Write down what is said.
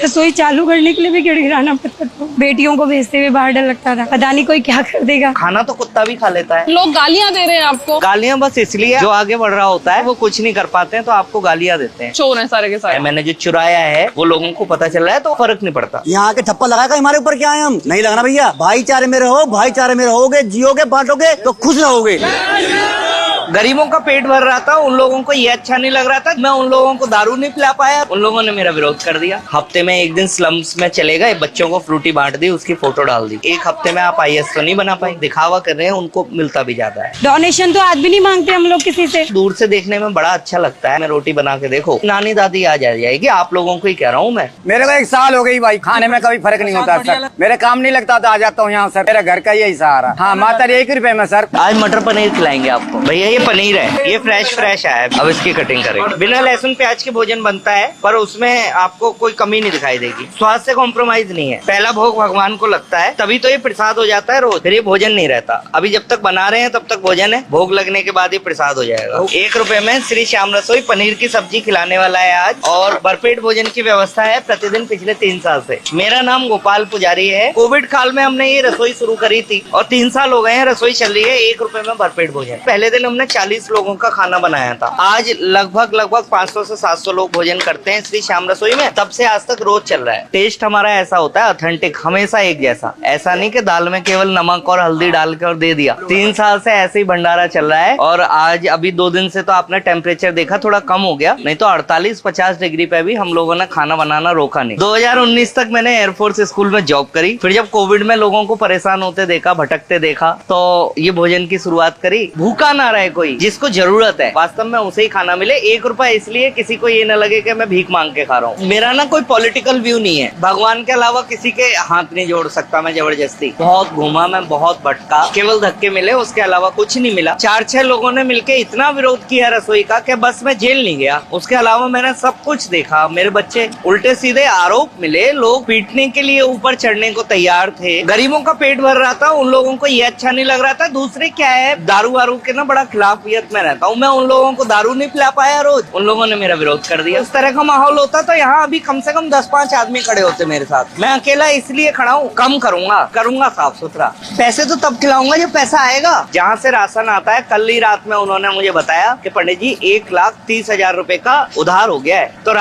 रसोई चालू करने के लिए भी गिड़गिड़ाना पड़ता था। बेटियों को भेजते हुए बाहर डर लगता था, पता नहीं कोई क्या कर देगा। खाना तो कुत्ता भी खा लेता है। लोग गालियां दे रहे हैं आपको। गालियां बस इसलिए, जो आगे बढ़ रहा होता है वो कुछ नहीं कर पाते हैं तो आपको गालियां देते हैं। चोर है सारे के सारे। मैंने जो चुराया है वो लोगों को पता चल रहा है तो फर्क नहीं पड़ता। यहाँ के थप्पड़ लगाएगा हमारे ऊपर, क्या है हम नहीं लगाना भैया। भाईचारे में रहो, भाईचारे में रहोगे, जियोगे, बांटोगे तो खुश रहोगे। गरीबों का पेट भर रहा था, उन लोगों को ये अच्छा नहीं लग रहा था। मैं उन लोगों को दारू नहीं पिला पाया, उन लोगों ने मेरा विरोध कर दिया। हफ्ते में एक दिन स्लम्स में चले गए, बच्चों को फ्रूटी बांट दी, उसकी फोटो डाल दी। एक हफ्ते में आप IAS तो नहीं बना पाए, दिखावा कर रहे हैं, उनको मिलता भी ज्यादा है। डोनेशन तो आज भी नहीं मांगते हम लोग किसी से। दूर से देखने में बड़ा अच्छा लगता है। मैं रोटी बना के देखो, नानी दादी आ जाएगी। आप लोगों को ही कह रहा हूँ मैं। मेरे को 1 साल हो गई भाई, खाने में कभी फर्क नहीं होता सर। मेरे काम नहीं लगता तो आ जाता हूँ यहाँ सर, मेरा घर का यही सहारा। हाँ मात्र 1 रुपए में सर। आज मटर पनीर खिलाएंगे आपको। भैया ये पनीर है, ये फ्रेश आया है, अब इसकी कटिंग करेंगे। बिना लहसुन प्याज के भोजन बनता है, पर उसमें आपको कोई कमी नहीं दिखाई देगी। स्वाद से कॉम्प्रोमाइज नहीं है। पहला भोग भगवान को लगता है, तभी तो ये प्रसाद हो जाता है रोज, फिर ये भोजन नहीं रहता। अभी जब तक बना रहे हैं तब तक भोजन है, भोग लगने के बाद ये प्रसाद हो जाएगा। 1 रुपए में श्री श्याम रसोई पनीर की सब्जी खिलाने वाला है आज, और भरपेट भोजन की व्यवस्था है प्रतिदिन पिछले 3 साल से। मेरा नाम गोपाल पुजारी है। कोविड काल में हमने ये रसोई शुरू करी थी और 3 साल हो गए हैं रसोई चल रही है। 1 रुपए में भरपेट भोजन। पहले दिन हमने 40 लोगों का खाना बनाया था। आज लगभग 500 से 700 लोग भोजन करते हैं श्री श्याम रसोई में। तब से आज तक रोज चल रहा है। टेस्ट हमारा ऐसा होता है ऑथेंटिक, हमेशा एक जैसा। ऐसा नहीं कि दाल में केवल नमक और हल्दी डाल के और दे दिया। 3 साल से ऐसे ही भंडारा चल रहा है। और आज अभी 2 दिन से तो आपने टेम्परेचर देखा, थोड़ा कम हो गया, नहीं तो 48-50 डिग्री पे भी हम लोगों ने खाना बनाना रोका नहीं। 2019 तक मैंने एयरफोर्स स्कूल में जॉब करी। फिर जब कोविड में लोगों को परेशान होते देखा, भटकते देखा, तो ये भोजन की शुरुआत करी। भूखा ना रहे कोई, जिसको जरूरत है वास्तव में उसे ही खाना मिले। 1 रुपए इसलिए किसी को ये न लगे कि मैं भीख मांग के खा रहा हूँ। मेरा ना कोई पॉलिटिकल व्यू नहीं है। भगवान के अलावा किसी के हाथ नहीं जोड़ सकता मैं जबरदस्ती। बहुत घूमा मैं, बहुत भटका, केवल धक्के मिले, उसके अलावा कुछ नहीं मिला। 4-6 लोगों ने मिलके इतना विरोध किया रसोई का कि बस मैं जेल नहीं गया। उसके अलावा मैंने सब कुछ देखा। मेरे बच्चे उल्टे सीधे आरोप मिले, लोग पीटने के लिए ऊपर चढ़ने को तैयार थे। गरीबों का पेट भर रहा था, उन लोगों को ये अच्छा नहीं लग रहा था। दूसरे क्या है, दारू वारू के ना बड़ा खिलाफियत में रहता हूँ मैं। उन लोगों को दारू नहीं पिला पाया रोज, उन लोगों ने मेरा विरोध कर दिया। इस तरह का माहौल होता तो यहाँ अभी कम से कम 10-5 आदमी खड़े होते मेरे साथ। मैं अकेला इसलिए खड़ा हूँ। कम करूंगा साफ सुथरा। पैसे तो तब खिलाऊंगा जब पैसा आएगा। जहाँ से राशन आता है, कल ही रात में उन्होंने मुझे बताया कि पंडित जी 1,30,000 रुपए का उधार हो गया है। तो